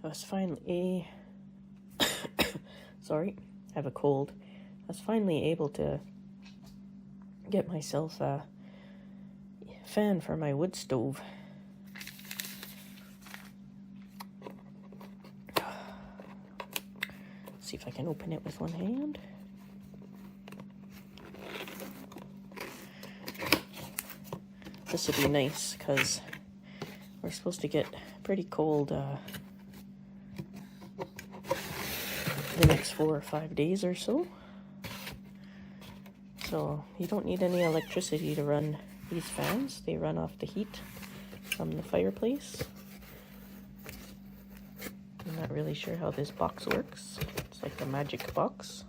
I was finally sorry, I have a cold. I was finally able to get myself a fan for my wood stove. See if I can open it with one hand. This would be nice because we're supposed to get pretty cold the next 4 or 5 days or so. So you don't need any electricity to run these fans. They run off the heat from the fireplace. I'm not really sure how this box works. It's like the magic box.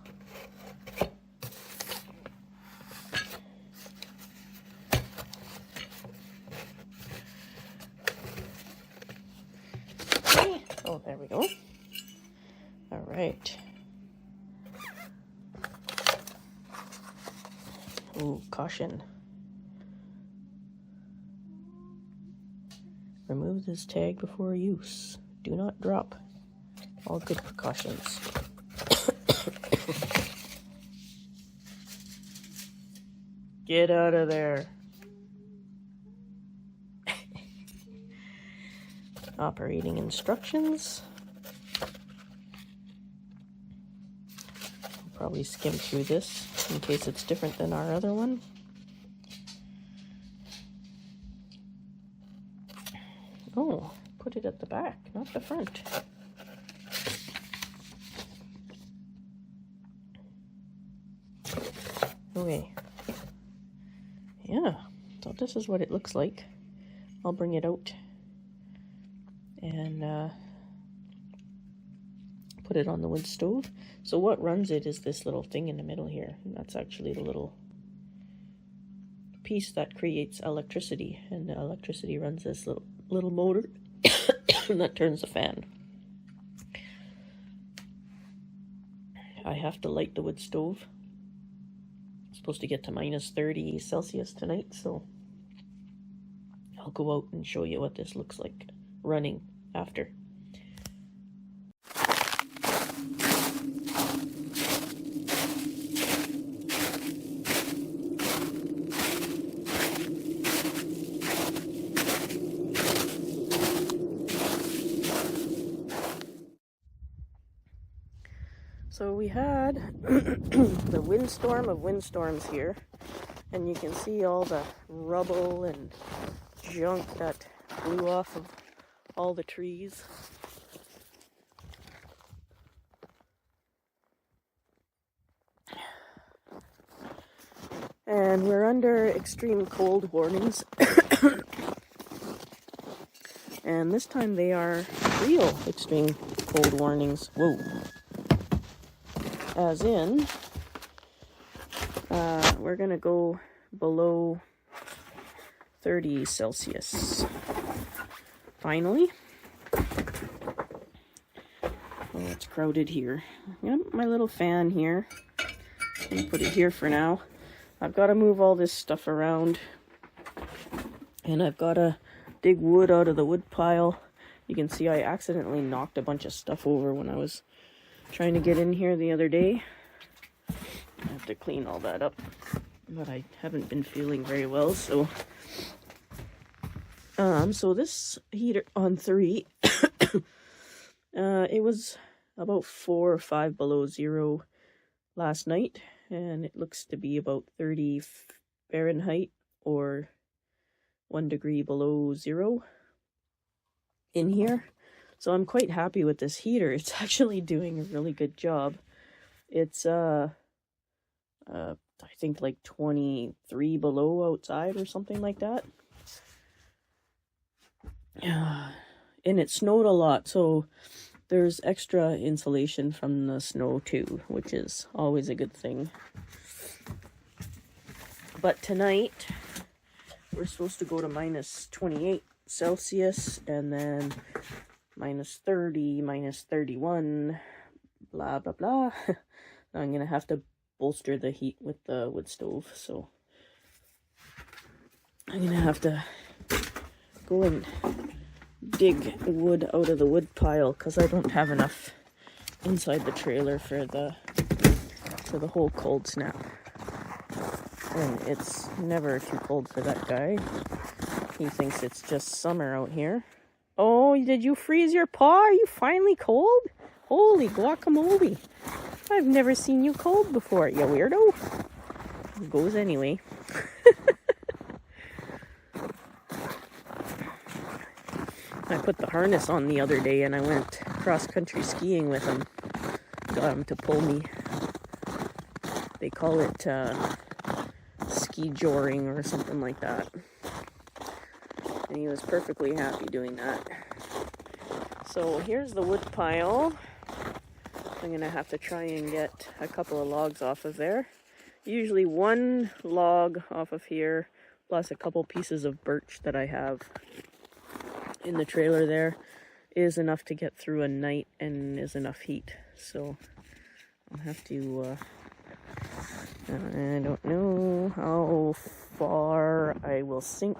Okay. Oh, there we go. All right. Ooh, caution. Remove this tag before use. Do not drop. All good precautions. Get out of there. Operating instructions. I'll probably skim through this in case it's different than our other one. Oh, put it at the back, not the front. Okay. Yeah, so this is what it looks like. I'll bring it out and put it on the wood stove. So what runs it is this little thing in the middle here. And that's actually the little piece that creates electricity. And the electricity runs this little motor that turns the fan. I have to light the wood stove. I'm supposed to get to minus 30 Celsius tonight, so I'll go out and show you what this looks like running after. So we had the windstorm of windstorms here, and you can see all the rubble and junk that blew off of all the trees. And we're under extreme cold warnings. And this time they are real extreme cold warnings. Whoa. As in, we're going to go below 30 Celsius. Finally. Oh, it's crowded here. I got my little fan here. I'm going to put it here for now. I've got to move all this stuff around. And I've got to dig wood out of the wood pile. You can see I accidentally knocked a bunch of stuff over when I was trying to get in here the other day. I have to clean all that up, but I haven't been feeling very well, so this heater on 3 it was about 4 or 5 below zero last night, and it looks to be about 30 Fahrenheit or 1 degree below zero in here. So I'm quite happy with this heater. It's actually doing a really good job. It's I think like 23 below outside or something like that. And it snowed a lot, so there's extra insulation from the snow too, which is always a good thing. But tonight we're supposed to go to minus 28 Celsius and then minus 30, minus 31, blah, blah, blah. Now I'm going to have to bolster the heat with the wood stove, so I'm going to have to go and dig wood out of the wood pile because I don't have enough inside the trailer for the whole cold snap. And it's never too cold for that guy. He thinks it's just summer out here. Oh, did you freeze your paw? Are you finally cold? Holy guacamole. I've never seen you cold before, you weirdo. It goes anyway. I put the harness on the other day and I went cross-country skiing with him. Got him to pull me. They call it ski joring or something like that. And he was perfectly happy doing that. So here's the wood pile. I'm going to have to try and get a couple of logs off of there. Usually one log off of here, plus a couple pieces of birch that I have in the trailer there, is enough to get through a night and is enough heat. So I'll have to, I don't know how far I will sink.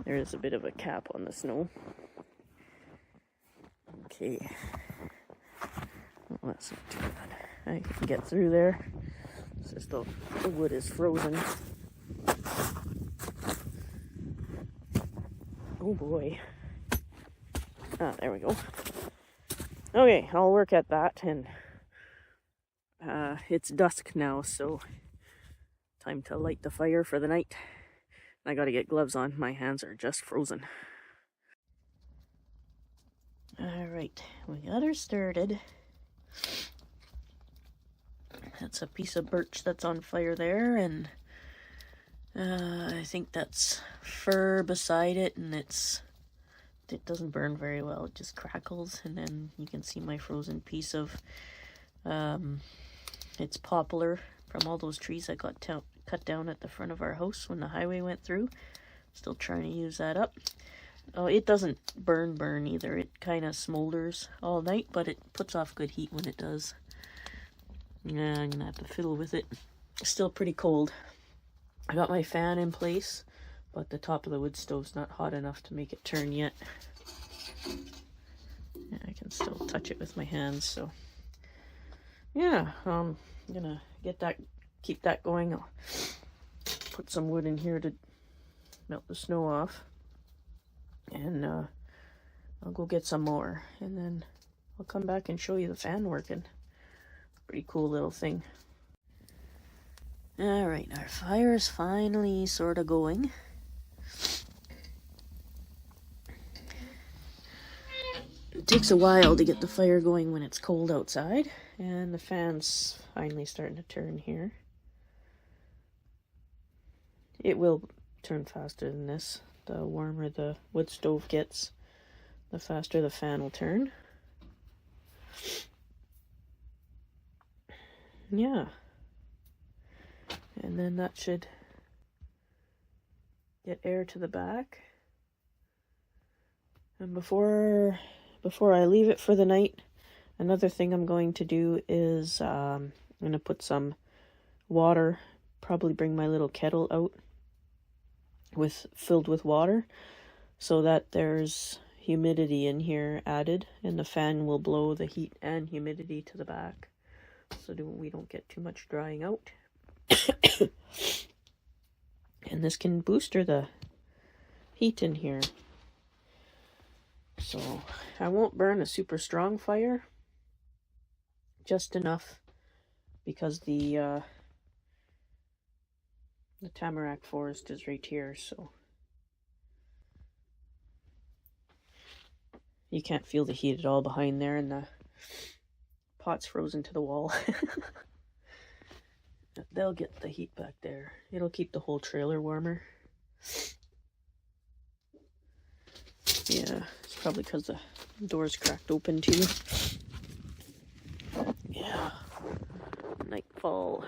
There is a bit of a cap on the snow. Okay. Well, that's not too bad. I can get through there. It's just the wood is frozen. Oh boy. Ah, there we go. Okay, I'll work at that, and it's dusk now, so time to light the fire for the night. I gotta get gloves on. My hands are just frozen. Alright, we got her started. That's a piece of birch that's on fire there, and I think that's fir beside it, and it doesn't burn very well. It just crackles, and then you can see my frozen piece of it's poplar from all those trees I got cut down at the front of our house when the highway went through. Still trying to use that up. Oh, it doesn't burn either. It kind of smolders all night, but it puts off good heat when it does. Yeah, I'm gonna have to fiddle with it. It's still pretty cold. I got my fan in place, but the top of the wood stove's not hot enough to make it turn yet. Yeah, I can still touch it with my hands, so yeah, I'm gonna keep that going. I'll put some wood in here to melt the snow off, and I'll go get some more, and then I'll come back and show you the fan working. Pretty cool little thing. Alright, our fire is finally sort of going. It takes a while to get the fire going when it's cold outside, and the fan's finally starting to turn here. It will turn faster than this. The warmer the wood stove gets, the faster the fan will turn. Yeah. And then that should get air to the back. And before I leave it for the night, another thing I'm going to do is I'm going to put some water, probably bring my little kettle out filled with water, so that there's humidity in here added, and the fan will blow the heat and humidity to the back, so we don't get too much drying out. And this can booster the heat in here. So I won't burn a super strong fire, just enough, because the tamarack forest is right here, so you can't feel the heat at all behind there, and the pot's frozen to the wall. They'll get the heat back there. It'll keep the whole trailer warmer. Yeah, it's probably because the door's cracked open too. Yeah, nightfall.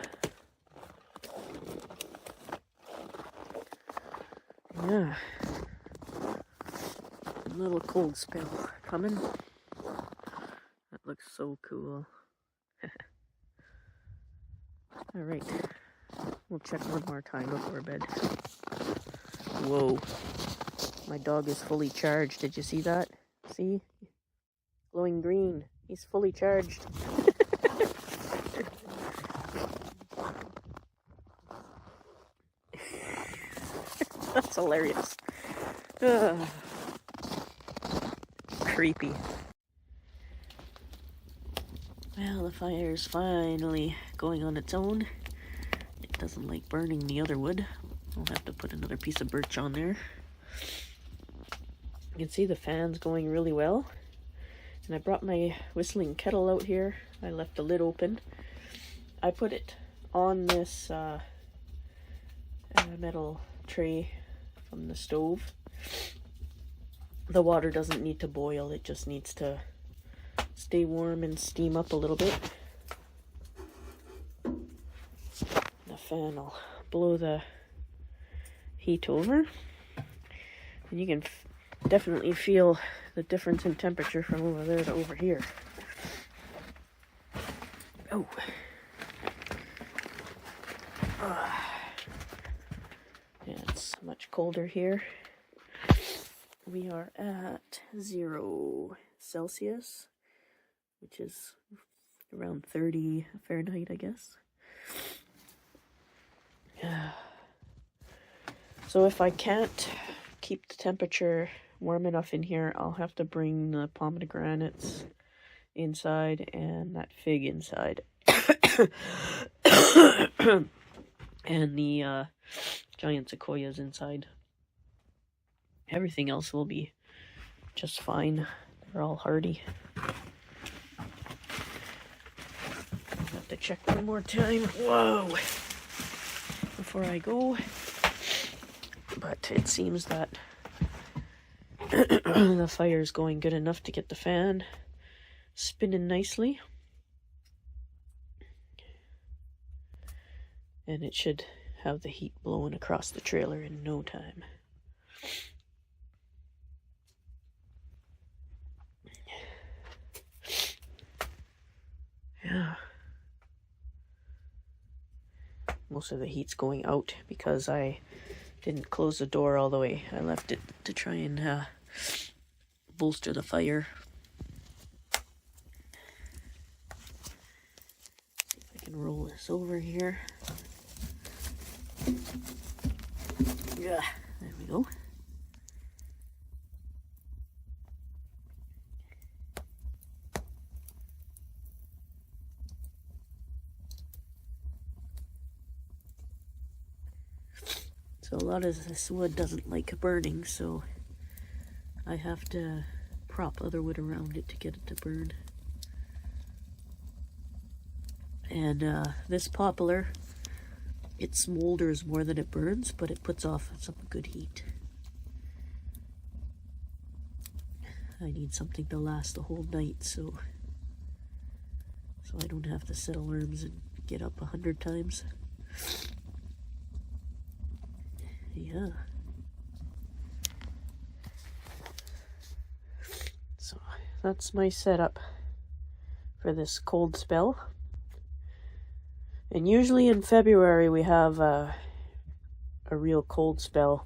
Yeah, a little cold spell coming. That looks so cool. Alright, we'll check one more time before bed. Whoa, My dog is fully charged. Did you see that? See? Glowing green. He's fully charged. That's hilarious. Ugh. Creepy. Well, the fire's finally going on its own. It doesn't like burning the other wood. I'll have to put another piece of birch on there. You can see the fan's going really well. And I brought my whistling kettle out here. I left the lid open. I put it on this metal tray from the stove. The water doesn't need to boil, it just needs to stay warm and steam up a little bit. The fan will blow the heat over, and you can definitely feel the difference in temperature from over there to over here. Oh. Yeah, it's much colder here. We are at 0 Celsius, which is around 30 Fahrenheit, I guess. So if I can't keep the temperature warm enough in here, I'll have to bring the pomegranates inside and that fig inside. And the giant sequoias inside. Everything else will be just fine. They're all hardy. I'll have to check one more time. Whoa! Before I go. But it seems that the fire is going good enough to get the fan spinning nicely. And it should have the heat blowing across the trailer in no time. Yeah. Most of the heat's going out because I didn't close the door all the way. I left it to try and bolster the fire. See if I can roll this over here. Yeah, there we go. So a lot of this wood doesn't like burning, so I have to prop other wood around it to get it to burn. And this poplar, it smolders more than it burns, but it puts off some good heat. I need something to last the whole night, so I don't have to set alarms and get up 100 times. Yeah. So that's my setup for this cold spell. And usually in February we have a real cold spell.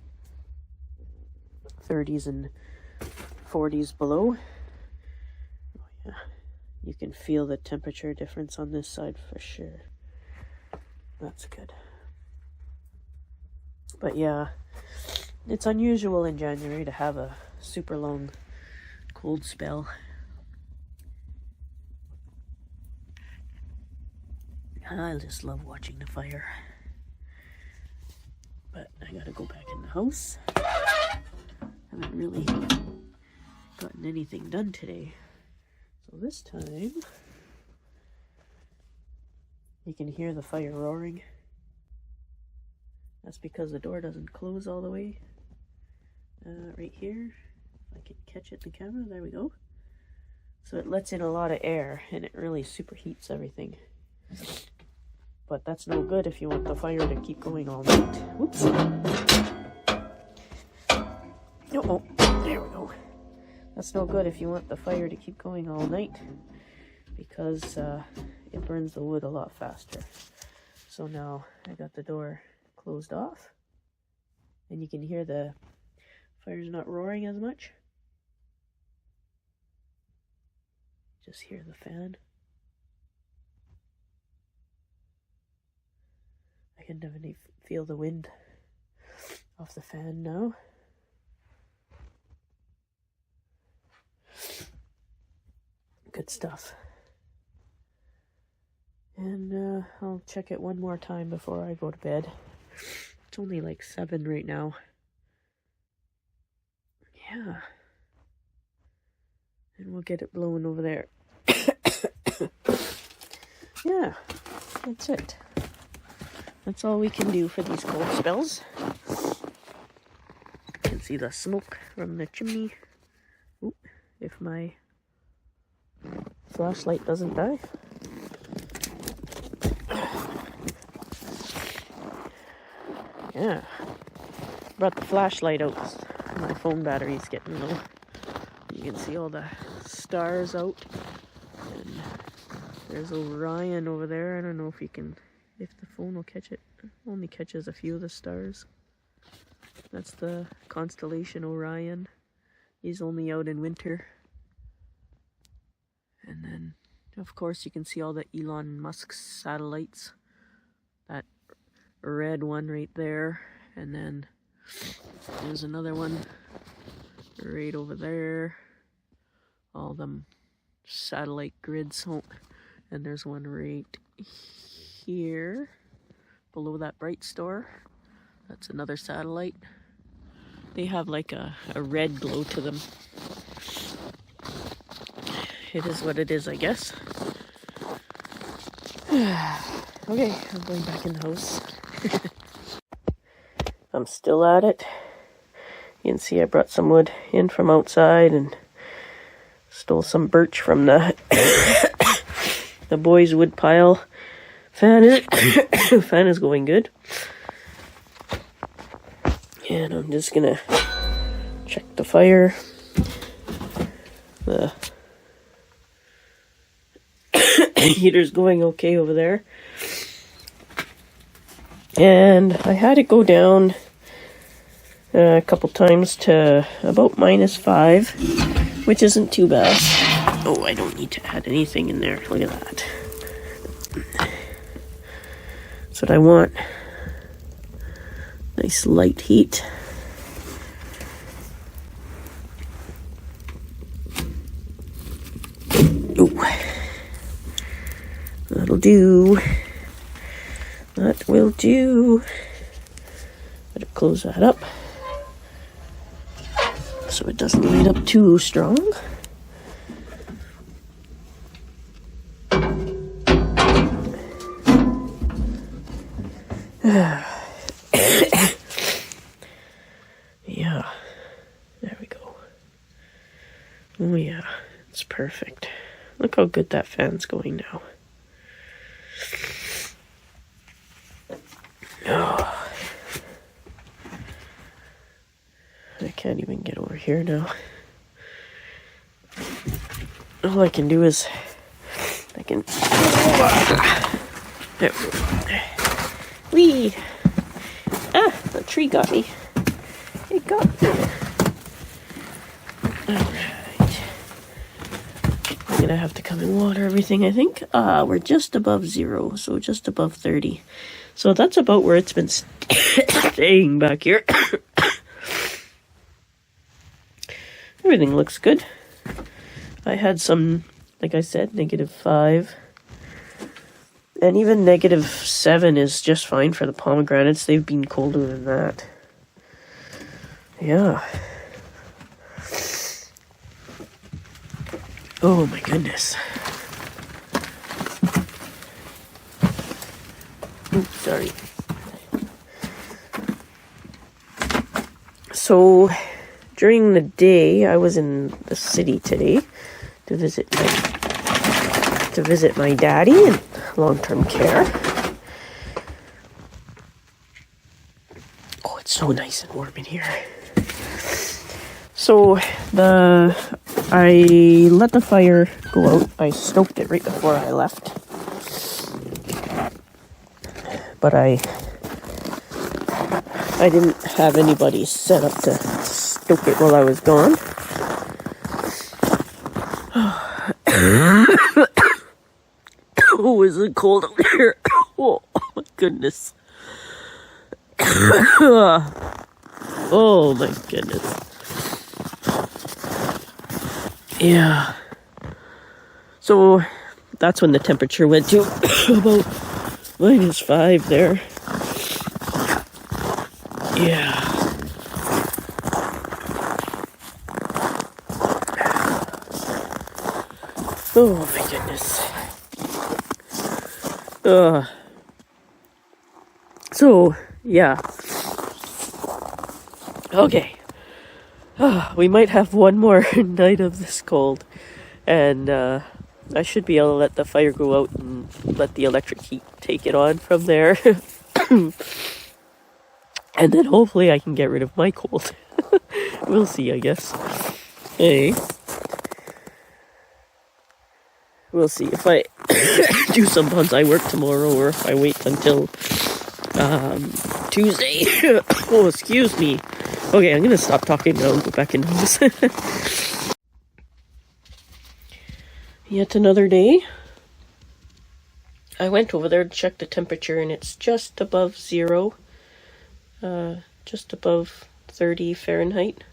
30s and 40s below. Oh yeah. You can feel the temperature difference on this side for sure. That's good. But yeah, it's unusual in January to have a super long cold spell. I just love watching the fire. But I gotta go back in the house. Haven't really gotten anything done today. So this time, you can hear the fire roaring. That's because the door doesn't close all the way. Right here, if I can catch it in the camera, there we go. So it lets in a lot of air and it really superheats everything. But that's no good if you want the fire to keep going all night. Whoops. Oh, there we go. That's no good if you want the fire to keep going all night, because it burns the wood a lot faster. So now I got the door closed off, and you can hear the Fire's not roaring as much. Just hear the fan. I can definitely feel the wind off the fan now. Good stuff. And I'll check it one more time before I go to bed. It's only like 7 right now. Yeah. And we'll get it blowing over there. Yeah, that's it. That's all we can do for these cold spells. You can see the smoke from the chimney. Oop, if my flashlight doesn't die. Yeah. Brought the flashlight out. My phone battery's getting low. You can see all the stars out. And there's Orion over there. I don't know if the phone will catch it. It only catches a few of the stars. That's the constellation Orion. He's only out in winter. And then, of course, you can see all the Elon Musk satellites. That red one right there. And then there's another one right over there. All them satellite grids. Oh, and there's one right here below that bright star. That's another satellite. They have like a red glow to them. It is what it is, I guess. Okay, I'm going back in the house. I'm still at it. You can see I brought some wood in from outside and stole some birch from the the boys' wood pile. Fan is going good. And I'm just gonna check the fire. The heater's going okay over there. And I had it go down a couple times to about -5, which isn't too bad. Oh, I don't need to add anything in there. Look at that. That's what I want. Nice light heat. Ooh. That'll do. That will do. Better close that up so it doesn't light up too strong. Yeah, there we go. Oh yeah, it's perfect. Look how good that fan's going now. Oh, I can't even get over here now. All I can do is there. Whee! Ah, the tree got me. It got me. Alright. I'm gonna have to come and water everything, I think. We're just above 0, so just above 30. So that's about where it's been staying back here. Everything looks good. I had some, like I said, -5. And even -7 is just fine for the pomegranates. They've been colder than that. Yeah. Oh my goodness. Oops, sorry. So, during the day, I was in the city today to visit my daddy in long-term care. Oh, it's so nice and warm in here. So I let the fire go out. I stoked it right before I left. But I didn't have anybody set up to stoked it while I was gone. Oh, is it cold out here? Oh my goodness. Oh my goodness. Yeah. So that's when the temperature went to about -5 there. Yeah. Oh my goodness. So, yeah. Okay. We might have one more night of this cold. And I should be able to let the fire go out and let the electric heat take it on from there. And then hopefully I can get rid of my cold. We'll see, I guess. Hey. We'll see if I do some bonsai work tomorrow or if I wait until Tuesday. Oh, excuse me. Okay, I'm gonna stop talking now and go back into this. Yet another day. I went over there to check the temperature and it's just above 0. Just above 30 Fahrenheit.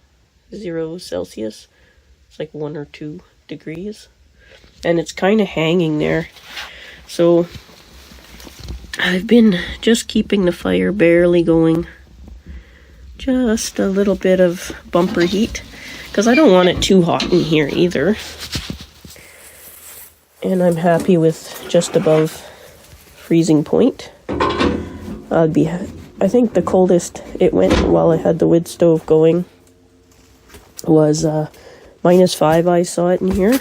0 Celsius. It's like 1 or 2 degrees. And it's kind of hanging there. So I've been just keeping the fire barely going. Just a little bit of bumper heat. Because I don't want it too hot in here either. And I'm happy with just above freezing point. I think the coldest it went while I had the wood stove going was -5. I saw it in here.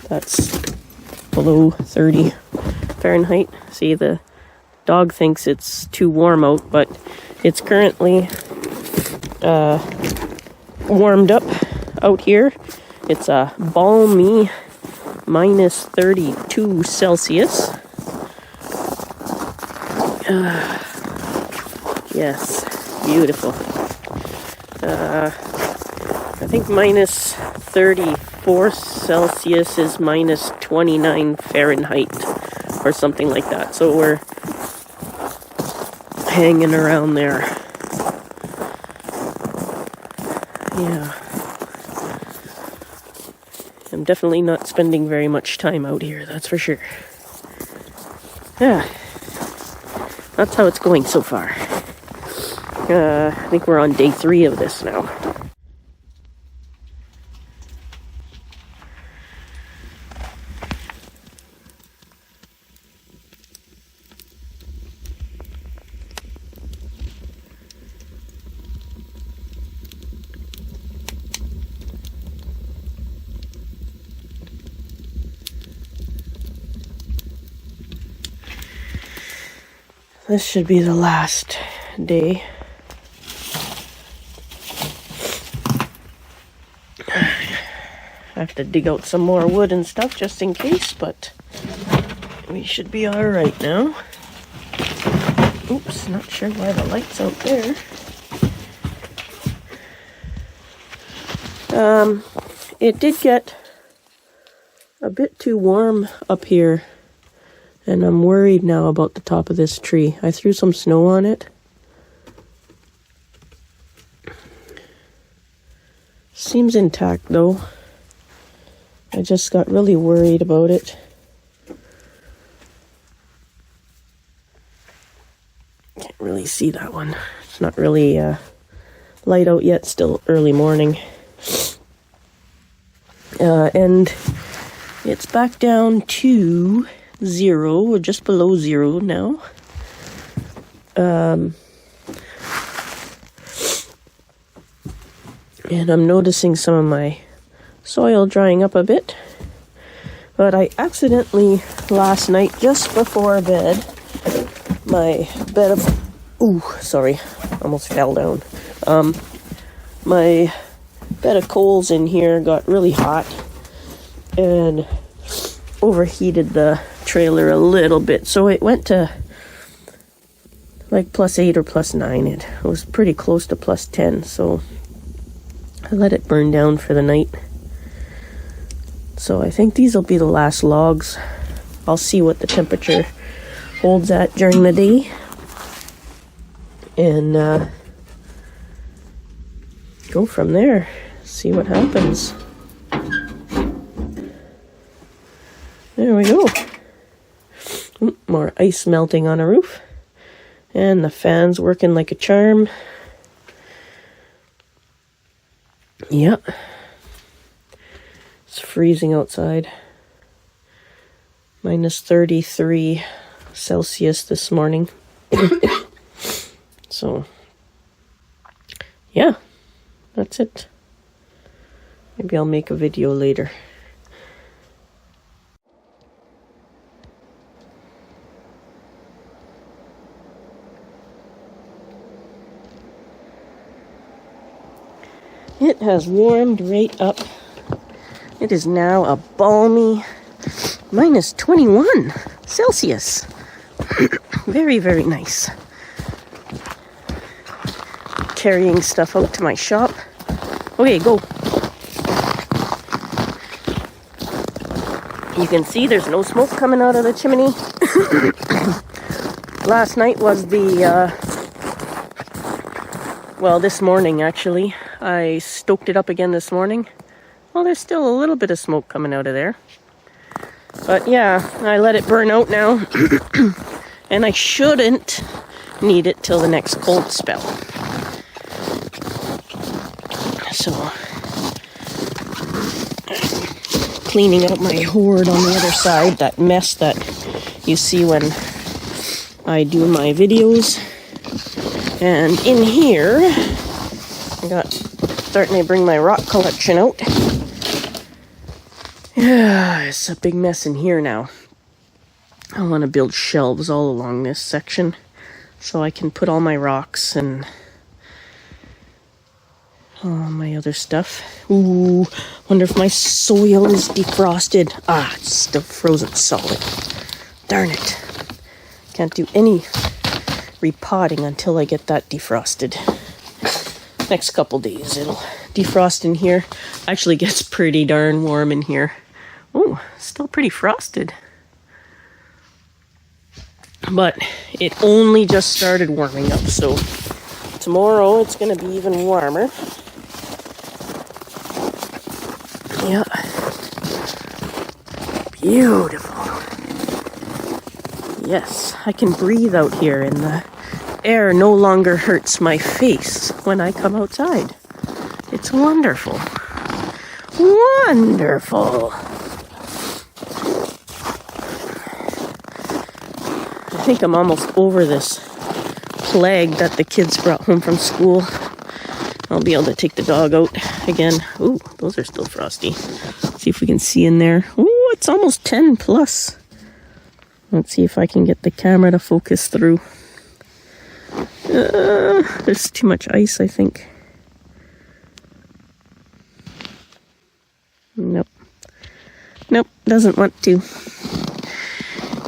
That's below 30 Fahrenheit. See, the dog thinks it's too warm out, but it's currently warmed up out here. It's a balmy -32 Celsius. Yes, beautiful. I think -34 Celsius is -29 Fahrenheit or something like that. So we're hanging around there. Yeah. I'm definitely not spending very much time out here, that's for sure. Yeah. That's how it's going so far. I think we're on day 3 of this now. This should be the last day. I have to dig out some more wood and stuff just in case, but we should be all right now. Oops, not sure why the light's out there. It did get a bit too warm up here. And I'm worried now about the top of this tree. I threw some snow on it. Seems intact though. I just got really worried about it. Can't really see that one. It's not really light out yet, still early morning. And it's back down to 0, or just below 0 now. And I'm noticing some of my soil drying up a bit. But I accidentally, last night, just before bed, my bed of... Ooh, sorry, almost fell down. My bed of coals in here got really hot and overheated the trailer a little bit, so it went to like +8 or +9. It was pretty close to +10, so I let it burn down for the night. So I think these will be the last logs. I'll see what the temperature holds at during the day. And go from there. See what happens. There we go. More ice melting on a roof. And the fan's working like a charm. Yep. It's freezing outside. Minus 33 Celsius this morning. So, yeah, that's it. Maybe I'll make a video later. It has warmed right up. It is now a balmy minus 21 Celsius. Very, very nice. Carrying stuff out to my shop. Okay, go. You can see there's no smoke coming out of the chimney. Last night was well, this morning actually. I stoked it up again this morning. Well, there's still a little bit of smoke coming out of there. But yeah, I let it burn out now. And I shouldn't need it till the next cold spell. So, cleaning out my hoard on the other side, that mess that you see when I do my videos. And in here, I got starting to bring my rock collection out. Yeah, it's a big mess in here now. I want to build shelves all along this section so I can put all my rocks and all my other stuff. Ooh, wonder if my soil is defrosted. Ah, it's still frozen solid. Darn it. Can't do any repotting until I get that defrosted. Next couple days it'll defrost in here. Actually gets pretty darn warm in here. Oh, still pretty frosted. But it only just started warming up, so tomorrow it's going to be even warmer. Yeah. Beautiful. Yes, I can breathe out here and the air no longer hurts my face when I come outside. It's wonderful. Wonderful. I think I'm almost over this plague that the kids brought home from school. I'll be able to take the dog out again. Ooh, those are still frosty. See if we can see in there. Ooh, it's almost 10 plus. Let's see if I can get the camera to focus through. There's too much ice, I think. Nope. Nope, doesn't want to.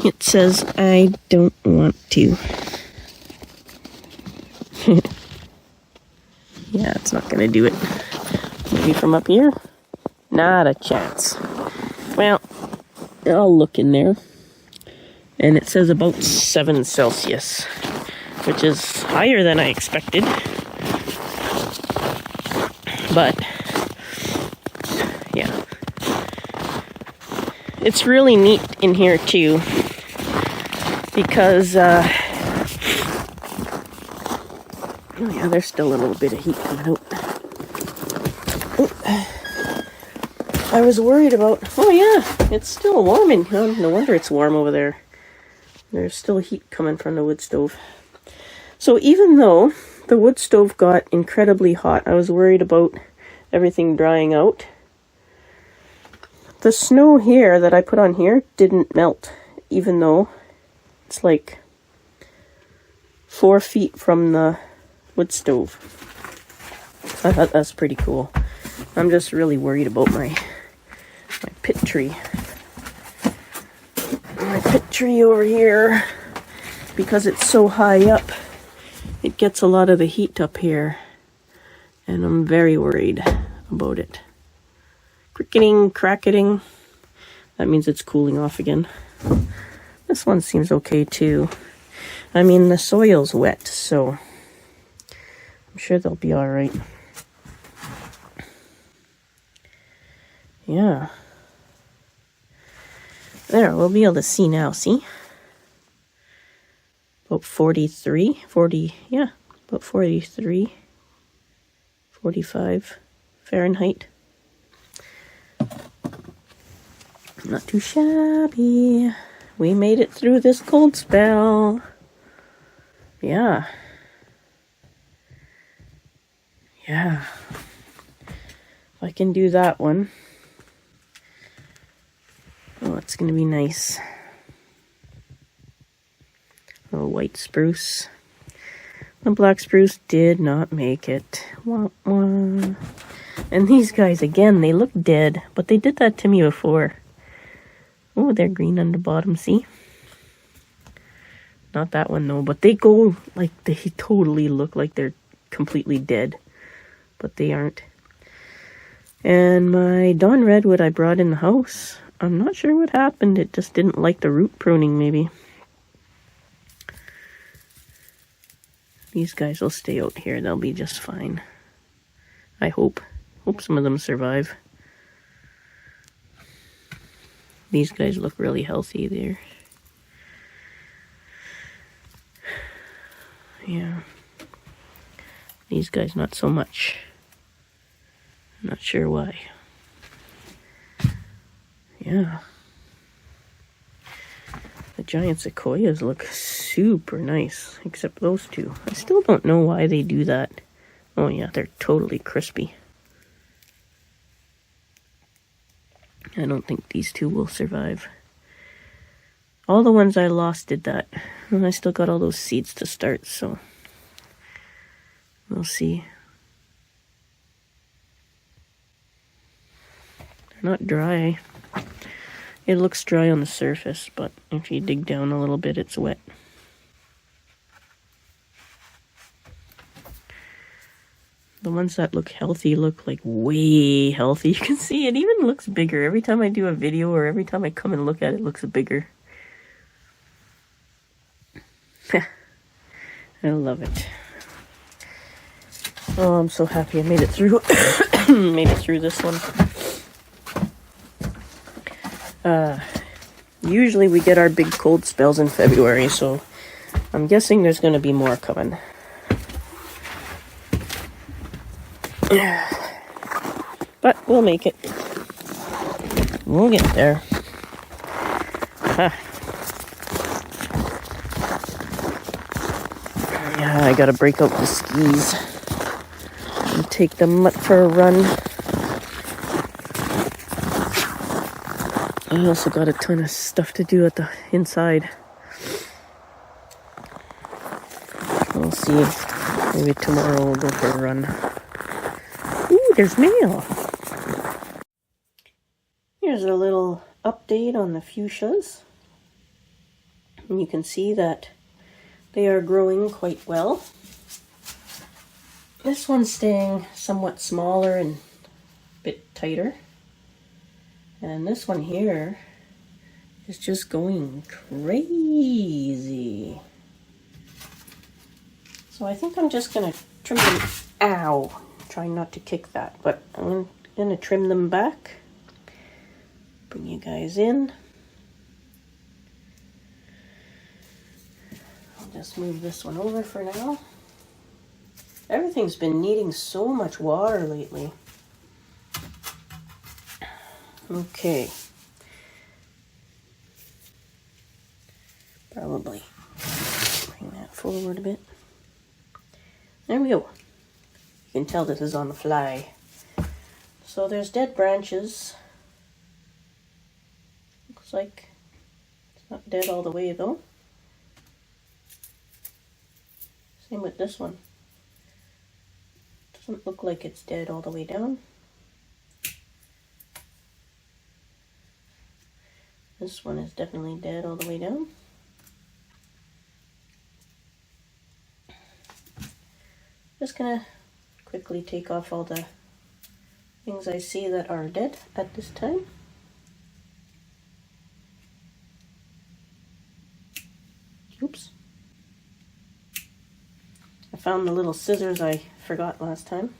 It says, I don't want to. Yeah, it's not going to do it. Maybe from up here? Not a chance. Well, I'll look in there. And it says about 7 Celsius, which is higher than I expected. But, yeah. It's really neat in here, too. Because, oh yeah, there's still a little bit of heat coming out. I was worried about, oh yeah, it's still warm in here. No wonder it's warm over there. There's still heat coming from the wood stove. So even though the wood stove got incredibly hot, I was worried about everything drying out. The snow here that I put on here didn't melt, even though it's like 4 feet from the wood stove. I thought that's pretty cool. I'm just really worried about my pit tree. My pit tree over here, because it's so high up, it gets a lot of the heat up here, and I'm very worried about it. Cricketing, cracketing. That means it's cooling off again. This one seems okay too. I mean, the soil's wet, so I'm sure they'll be all right. Yeah. There, we'll be able to see now, see? About 43, 40, yeah, about 43, 45 Fahrenheit. Not too shabby. We made it through this cold spell. Yeah. Yeah. If I can do that one. Oh, it's going to be nice. Oh, white spruce. The black spruce did not make it. Wah, wah. And these guys, again, they look dead, but they did that to me before. Oh, they're green on the bottom, see? Not that one, though, but they go, like, they totally look like they're completely dead, but they aren't. And my Dawn Redwood I brought in the house, I'm not sure what happened. It just didn't like the root pruning, maybe. These guys will stay out here. They'll be just fine. I hope. Hope some of them survive. These guys look really healthy there. Yeah. These guys not so much. Not sure why. Yeah. The giant sequoias look super nice, except those two. I still don't know why they do that. Oh yeah, they're totally crispy. I don't think these two will survive. All the ones I lost did that. And I still got all those seeds to start, so we'll see. They're not dry. It looks dry on the surface, but if you dig down a little bit, it's wet. The ones that look healthy look like way healthy. You can see it even looks bigger. Every time I do a video or every time I come and look at it, it looks bigger. I love it. Oh, I'm so happy I made it through. Made it through this one. Usually we get our big cold spells in February, so I'm guessing there's going to be more coming. But we'll make it. We'll get there. Yeah, I gotta break out the skis and take them up for a run. I also got a ton of stuff to do at the inside. We'll see. Maybe tomorrow we'll go for a run. Ooh, there's mail. Here's a little update on the fuchsias. And you can see that they are growing quite well. This one's staying somewhat smaller and a bit tighter. And this one here is just going crazy. So I think I'm just going to trim them. Ow! Trying not to kick that, but I'm going to trim them back. Bring you guys in. I'll just move this one over for now. Everything's been needing so much water lately. Okay. Probably bring that forward a bit. There we go. You can tell this is on the fly. So there's dead branches. Looks like it's not dead all the way though. Same with this one. Doesn't look like it's dead all the way down. This one is definitely dead all the way down. Just gonna quickly take off all the things I see that are dead at this time. Oops. I found the little scissors I forgot last time.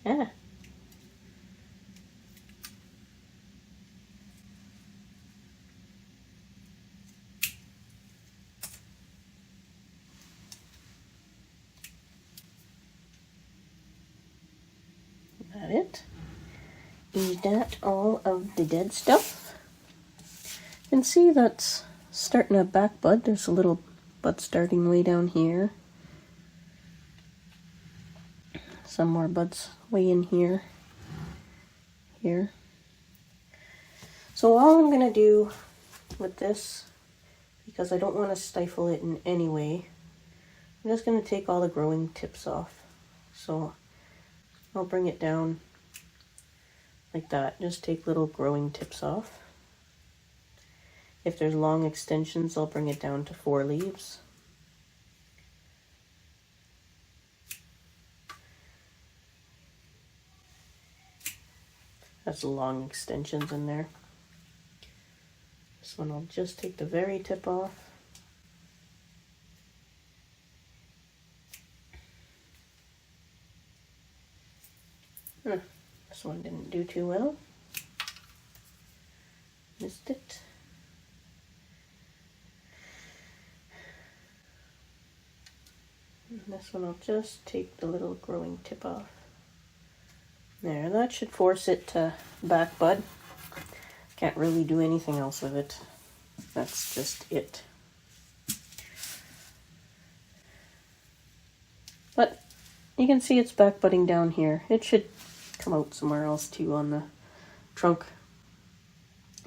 Ah. That it. Is that all of the dead stuff? You can see that's starting a back bud. There's a little bud starting way down here. Some more buds way in here. Here. So all I'm going to do with this, because I don't want to stifle it in any way, I'm just going to take all the growing tips off. So I'll bring it down like that. Just take little growing tips off. If there's long extensions, I'll bring it down to 4 leaves. That's long extensions in there. This one I'll just take the very tip off. This one didn't do too well. Missed it. And this one I'll just take the little growing tip off. There, that should force it to back bud. Can't really do anything else with it. That's just it. But you can see it's back budding down here. It should come out somewhere else too on the trunk.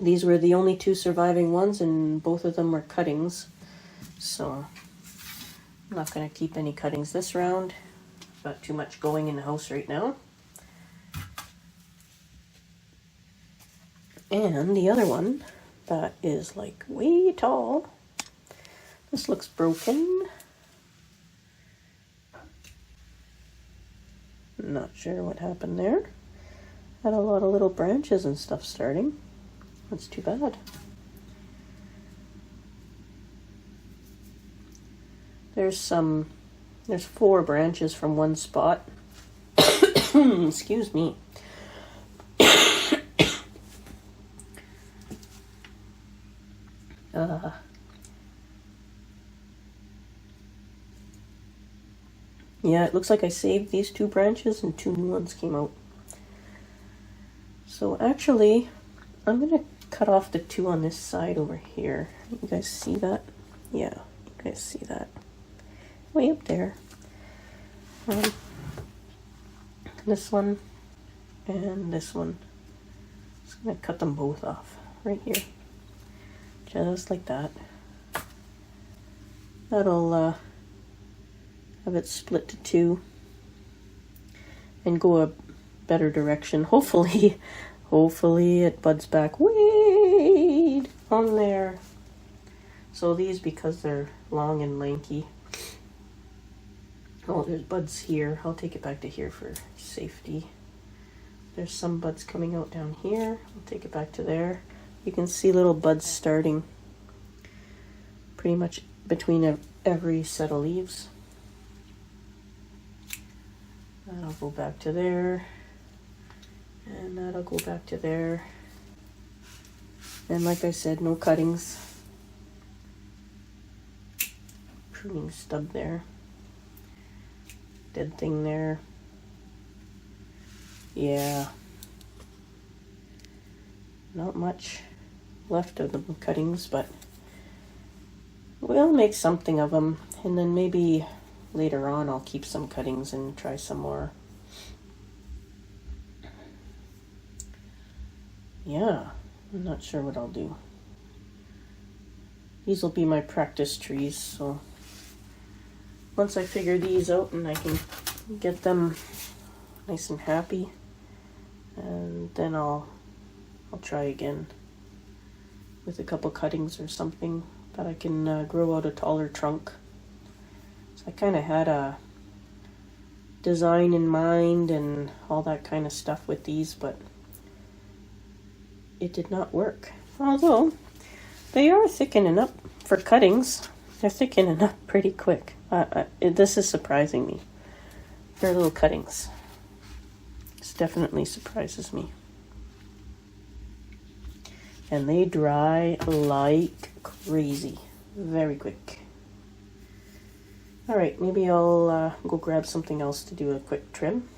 These were the only 2 surviving ones, and both of them were cuttings. So I'm not going to keep any cuttings this round. Got too much going in the house right now. And the other one that is like way tall. This looks broken. Not sure what happened there. Had a lot of little branches and stuff starting. That's too bad. There's 4 branches from one spot. Excuse me. Yeah, it looks like I saved these 2 branches and 2 new ones came out. So actually, I'm going to cut off the 2 on this side over here. You guys see that? Yeah, you guys see that. Way up there. This one and this one. Just going to cut them both off right here. Just like that. That'll have it split to 2 and go a better direction. Hopefully it buds back way on there. So these, because they're long and lanky, oh, there's buds here. I'll take it back to here for safety. There's some buds coming out down here. I'll take it back to there. You can see little buds starting pretty much between every set of leaves. That'll go back to there, and that'll go back to there. And like I said, no cuttings. Pruning stub there. Dead thing there. Yeah. Not much left of the cuttings, but we'll make something of them, and then maybe later on I'll keep some cuttings and try some more. Yeah, I'm not sure what I'll do. These will be my practice trees, so once I figure these out and I can get them nice and happy, and then I'll try again with a couple cuttings or something that I can grow out a taller trunk. So I kind of had a design in mind and all that kind of stuff with these, but it did not work. Although they are thickening up for cuttings. They're thickening up pretty quick. This is surprising me. They're little cuttings. This definitely surprises me. And they dry like crazy. Very quick. Alright, maybe I'll go grab something else to do a quick trim.